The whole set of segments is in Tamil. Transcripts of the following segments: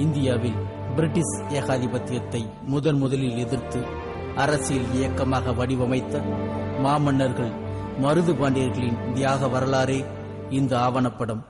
இந்தியாவில் பிரிட்டிஷ் ஏகாதிபத்தியத்தை முதலில் எதிர்த்து அரசியல் இயக்கமாக வடிவமைத்த மாமன்னர்கள் மருது பாண்டியர்களின் தியாக வரலாறே இந்த ஆவணப்படம்.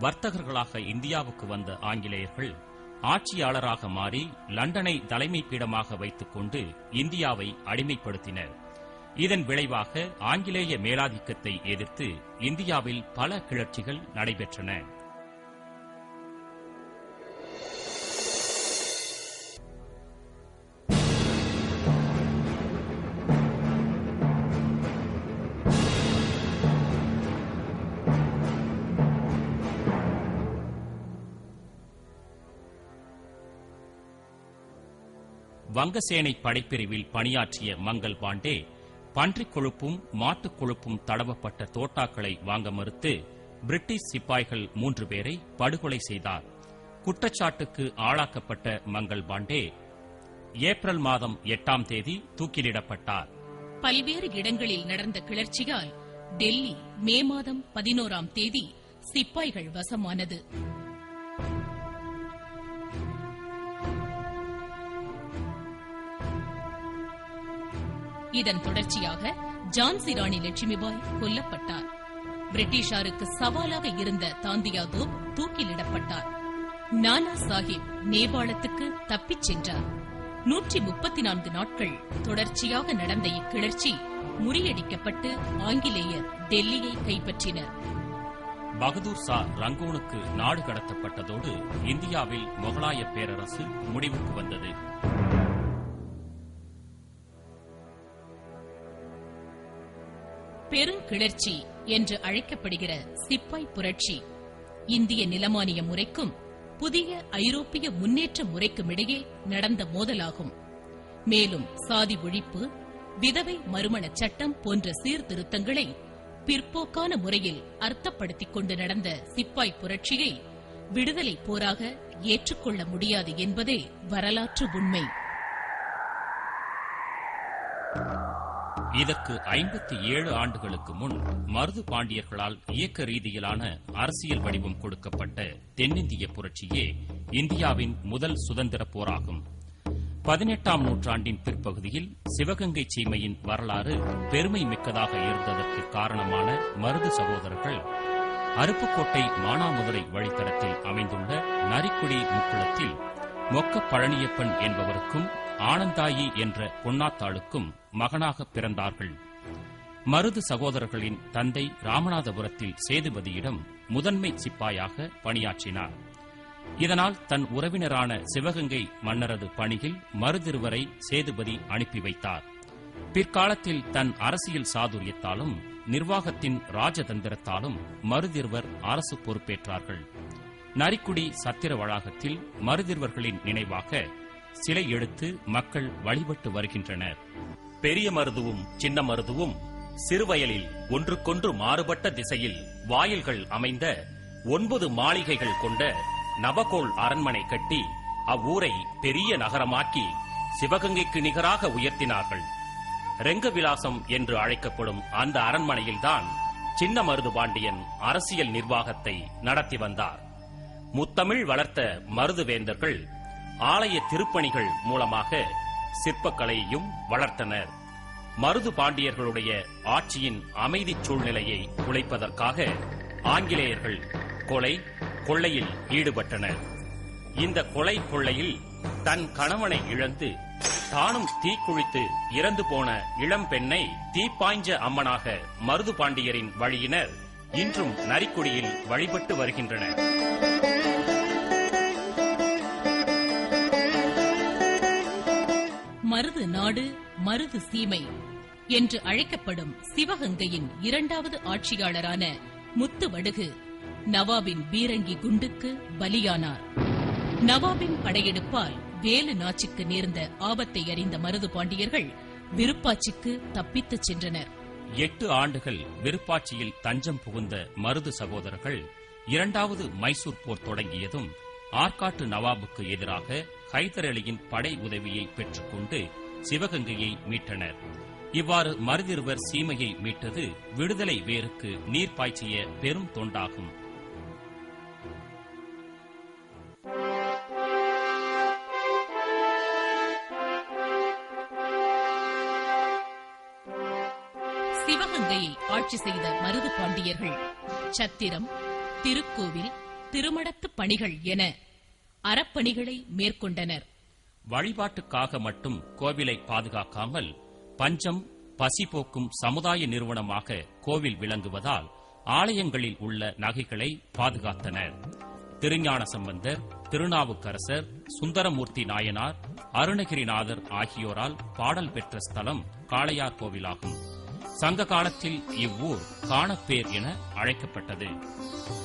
வர்த்தகர்களாக இந்தியாவுக்கு வந்த ஆங்கிலேயர்கள் ஆட்சியாளராக மாறி லண்டனை தலைமை பீடமாக வைத்துக் கொண்டு இந்தியாவை அடிமைப்படுத்தினர். இதன் விளைவாக ஆங்கிலேய மேலாதிக்கத்தை எதிர்த்து இந்தியாவில் பல கிளர்ச்சிகள் நடைபெற்றன. வங்கசேனை படைப்பிரிவில் பணியாற்றிய மங்கள் பாண்டே பன்றிக் கொழுப்பும் மாட்டுக் கொழுப்பும் தடவப்பட்ட தோட்டாக்களை வாங்க மறுத்து பிரிட்டிஷ் சிப்பாய்கள் 3 பேரை படுகொலை செய்தார். குற்றச்சாட்டுக்கு ஆளாக்கப்பட்ட மங்கள் பாண்டே ஏப்ரல் மாதம் 8ஆம் தேதி தூக்கிலிடப்பட்டார். பல்வேறு இடங்களில் நடந்த கிளர்ச்சியால் டெல்லி மே மாதம் 11ஆம் தேதி சிப்பாய்கள் வசமானது. இதன் தொடர்ச்சியாக ஜான்சி ராணி லட்சுமிபாய் கொல்லப்பட்டார். பிரிட்டிஷாருக்கு சவாலாக இருந்த தாந்தியா தோப் தூக்கிலிடப்பட்டார். நானா சாஹிப் நேபாளத்துக்கு தப்பிச் சென்றார். 134 நாட்கள் தொடர்ச்சியாக நடந்த இக்கிளர்ச்சி முறியடிக்கப்பட்டு ஆங்கிலேயர் டெல்லியை கைப்பற்றினர். பகதூர் ஷா ரங்கூனுக்கு நாடு கடத்தப்பட்டதோடு இந்தியாவில் முகலாய பேரரசு முடிவுக்கு வந்தது. பெருங்கிளர்ச்சி என்று அழைக்கப்படுகிற சிப்பாய் புரட்சி இந்திய நிலமானிய முறைக்கும் புதிய ஐரோப்பிய முன்னேற்ற முறைக்கும் இடையே நடந்த மோதலாகும். மேலும் சாதி ஒழிப்பு, விதவை மறுமணச் சட்டம் போன்ற சீர்திருத்தங்களை பிற்போக்கான முறையில் அர்த்தப்படுத்திக் கொண்டு நடந்த சிப்பாய் புரட்சியை விடுதலை போராக ஏற்றுக்கொள்ள முடியாது என்பதே வரலாற்று உண்மை. இதற்கு 57 ஆண்டுகளுக்கு முன் மருது பாண்டியர்களால் இயக்க ரீதியிலான அரசியல் வடிவம் கொடுக்கப்பட்ட தென்னிந்திய புரட்சியே இந்தியாவின் முதல் சுதந்திர போராகும். 18ஆம் நூற்றாண்டின் பிற்பகுதியில் சிவகங்கை சீமையின் வரலாறு பெருமை மிக்கதாக இருந்ததற்கு காரணமான மருது சகோதரர்கள் அருப்புக்கோட்டை மானாமதுரை வழித்தடத்தில் அமைந்துள்ள நரிக்குடி முக்குளத்தில் மொக்க பழனியப்பன் என்பவருக்கும் ஆனந்தாயி என்ற பொன்னாத்தாளுக்கும் மகனாக பிறந்தார்கள். மருது சகோதரர்களின் தந்தை ராமநாதபுரத்தில் சேதுபதியிடம் முதன்மை சிப்பாயாக பணியாற்றினார். இதனால் தன் உறவினரான சிவகங்கை மன்னரது பணியில் மருதிருவரை சேதுபதி அனுப்பி வைத்தார். பிற்காலத்தில் தன் அரசியல் சாதுரியத்தாலும் நிர்வாகத்தின் ராஜதந்திரத்தாலும் மருதிருவர் அரசு பொறுப்பேற்றார்கள். நரிக்குடி சத்திர வளாகத்தில் மருதிருவர்களின் நினைவாக சிலை எடுத்து மக்கள் வழிபட்டு வருகின்றனர். பெரிய மருதுவும் சின்ன மருதுவும் சிறுவயலில் ஒன்றுக்கொன்று மாறுபட்ட திசையில் வாயில்கள் அமைந்த 9 மாளிகைகள் கொண்ட நவகோள் அரண்மனை கட்டி அவ்வூரை பெரிய நகரமாக்கி சிவகங்கைக்கு நிகராக உயர்த்தினார்கள். ரெங்கவிலாசம் என்று அழைக்கப்படும் அந்த அரண்மனையில்தான் சின்ன மருது பாண்டியன் அரசியல் நிர்வாகத்தை நடத்தி வந்தார். முத்தமிழ் வளர்த்த மருது வேந்தர்கள் ஆலய திருப்பணிகள் மூலமாக சிற்பக்கலையையும் வளர்த்தனர். மருது பாண்டியர்களுடைய ஆட்சியின் அமைதி சூழ்நிலையை குலைப்பதற்காக ஆங்கிலேயர்கள் கொலை கொள்ளையில் ஈடுபட்டனர். இந்த கொலை கொள்ளையில் தன் கணவனை இழந்து தானும் தீக்குளித்து இறந்து போன இளம் பெண்ணை தீப்பாய்ஞ்ச அம்மனாக மருது பாண்டியரின் வழியினர் இன்றும் நரிக்குடியில் வழிபட்டு வருகின்றனர். மருது நாடு, மருது சீமை என்று அழைக்கப்படும் சிவகங்கையின் இரண்டாவது ஆட்சியாளரான முத்துவடுகு நவாபின் பீரங்கி குண்டுக்கு பலியானார். நவாபின் படையெடுப்பால் வேலு நாச்சிக்கு நேர்ந்த ஆபத்தை அறிந்த மருது பாண்டியர்கள் விருப்பாட்சிக்கு தப்பித்துச் சென்றனர். 8 ஆண்டுகள் விருப்பாட்சியில் தஞ்சம் புகுந்த மருது சகோதரர்கள் இரண்டாவது மைசூர் போர் தொடங்கியதும் ஆற்காட்டு நவாபுக்கு எதிராக ஹைதர் அலியின் படை உதவியை பெற்றுக்கொண்டு சிவகங்கையை மீட்டனர். இவ்வாறு மருதிருவர் சீமையை மீட்டது விடுதலை வேருக்கு நீர் பாய்ச்சிய பெரும் தொண்டாகும். சிவகங்கையை ஆட்சி செய்த மருது பாண்டியர்கள் சத்திரம், திருக்கோவில், திருமடத்து பணிகள் என அறப்பணிகளை மேற்கொண்டனர். வழிபாட்டுக்காக மட்டும் கோவிலை பாதுகாக்காமல் பஞ்சம், பசி போக்கும் சமுதாய நிறுவனமாக கோவில் விளங்குவதால் ஆலயங்களில் உள்ள நகைகளை பாதுகாத்தனர். திருஞான சம்பந்தர், திருநாவுக்கரசர், சுந்தரமூர்த்தி நாயனார், அருணகிரிநாதர் ஆகியோரால் பாடல் பெற்ற ஸ்தலம் காளையார் கோவிலாகும். சங்க காலத்தில் இவ்வூர் காணப்பேர் என அழைக்கப்பட்டது.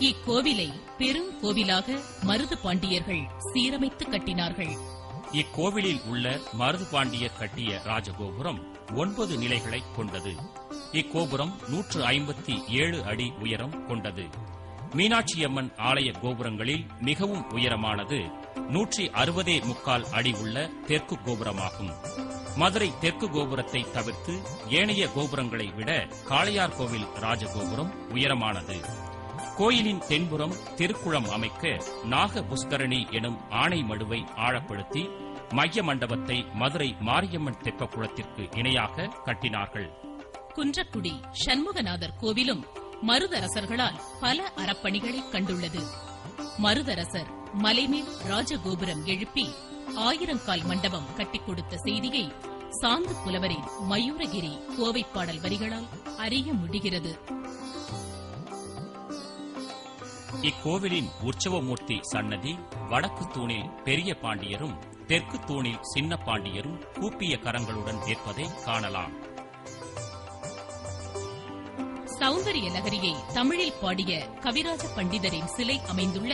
இக்கோவிலை பெரும் கோவிலாக மருது பாண்டியர்கள் சீரமைத்து கட்டினார்கள். இக்கோவிலில் உள்ள மருது பாண்டியர் கட்டிய ராஜகோபுரம் 9 நிலைகளை கொண்டது. இக்கோபுரம் 157 அடி உயரம் கொண்டது. மீனாட்சியம்மன் ஆலய கோபுரங்களில் மிகவும் உயரமானது 160.25 அடி உள்ள தெற்கு கோபுரமாகும். மதுரை தெற்கு கோபுரத்தை தவிர்த்து ஏனைய கோபுரங்களை விட காளையார் கோவில் ராஜகோபுரம் உயரமானது. கோயிலின் தென்புறம் திருக்குளம் அமைக்க நாக புஷ்கரணி எனும் ஆணை மடுவை ஆழப்படுத்தி மைய மண்டபத்தை மதுரை மாரியம்மன் தெப்பக்குளத்திற்கு இணையாக கட்டினார்கள். குன்றக்குடி சண்முகநாதர் கோவிலும் மருதரசர்களால் பல அறப்பணிகளை கண்டுள்ளது. மருதரசர் மலைமேல் ராஜகோபுரம் எழுப்பி 1000 கால் மண்டபம் கட்டிக் கொடுத்த செய்தியை சாந்து புலவரின் மயூரகிரி கோவை பாடல் வரிகளால் அறிய முடிகிறது. இக்கோவிலின் உற்சவமூர்த்தி சன்னதி வடக்கு தூணில் பெரிய பாண்டியரும் தெற்கு தூணில் சின்ன பாண்டியரும் கூப்பிய கரங்களுடன் நிற்பதை காணலாம். சௌந்தரிய லகரியை தமிழில் பாடிய கவிராஜ பண்டிதரின் சிலை அமைந்துள்ள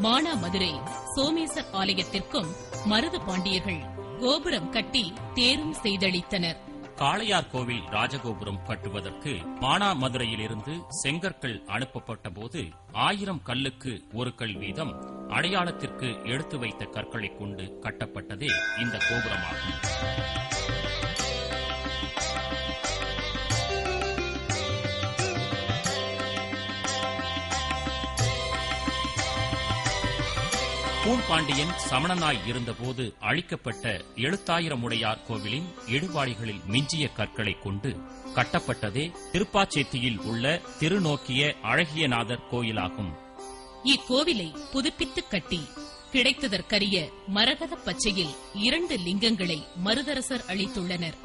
மானாமதுரை சோமேசர் ஆலயத்திற்கும் மருது பாண்டியர்கள் கோபுரம் கட்டி தேரும் செய்தளித்தனர். காளையார் கோவில் ராஜகோபுரம் கட்டுவதற்கு மானாமதுரையிலிருந்து செங்கற்கள் அனுப்பப்பட்ட போது 1000 கல்லுக்கு 1 கல் வீதம் அடையாளத்திற்கு எடுத்து வைத்த கற்களை கொண்டு கட்டப்பட்டதே இந்த கோபுரமாகும். பூண்பாண்டியன் சமணனாய் இருந்தபோது அழிக்கப்பட்ட எழுத்தாயிரமுடையார் கோவிலின் இடுபாடிகளில் மிஞ்சிய கற்களை கொண்டு கட்டப்பட்டதே திருப்பாச்சேத்தியில் உள்ள திருநோக்கிய அழகியநாதர் கோயிலாகும். இக்கோவிலை புதுப்பித்து கட்டி கிடைத்ததற்கரிய மரகத பச்சையில் 2 லிங்கங்களை மருதரசர் அளித்துள்ளனர்.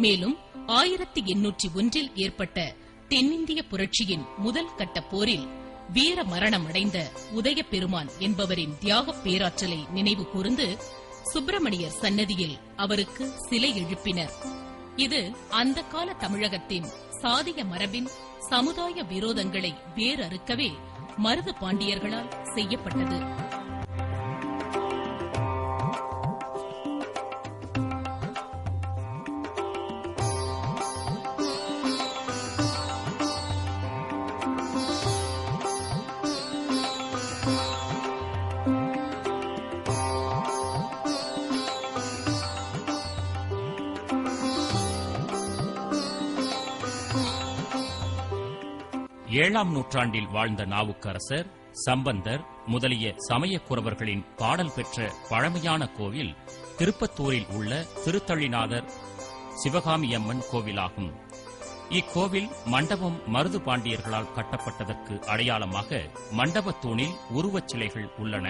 மேலும் 1801 ஏற்பட்ட தென்னிந்திய புரட்சியின் முதல் கட்ட போரில் வீர மரணம் அடைந்த உதய பெருமான் என்பவரின் தியாக பேராற்றலை நினைவு கூர்ந்து சுப்பிரமணியர் சன்னதியில் அவருக்கு சிலை எழுப்பினர். இது அந்த கால தமிழகத்தின் சாதிய மரபின் சமுதாய விரோதங்களை வேரறுக்கவே மருது பாண்டியர்களால் செய்யப்பட்டது. ஏழாம் நூற்றாண்டில் வாழ்ந்த நாவுக்கரசர், சம்பந்தர் முதலிய சமயக்குறவர்களின் பாடல் பெற்ற பழமையான கோவில் திருப்பத்தூரில் உள்ள திருத்தளிநாதர் சிவகாமியம்மன் கோவிலாகும். இக்கோவில் மண்டபம் மருது பாண்டியர்களால் கட்டப்பட்டதற்கு அடையாளமாக மண்டபத்தூணில் உருவச் சிலைகள் உள்ளன.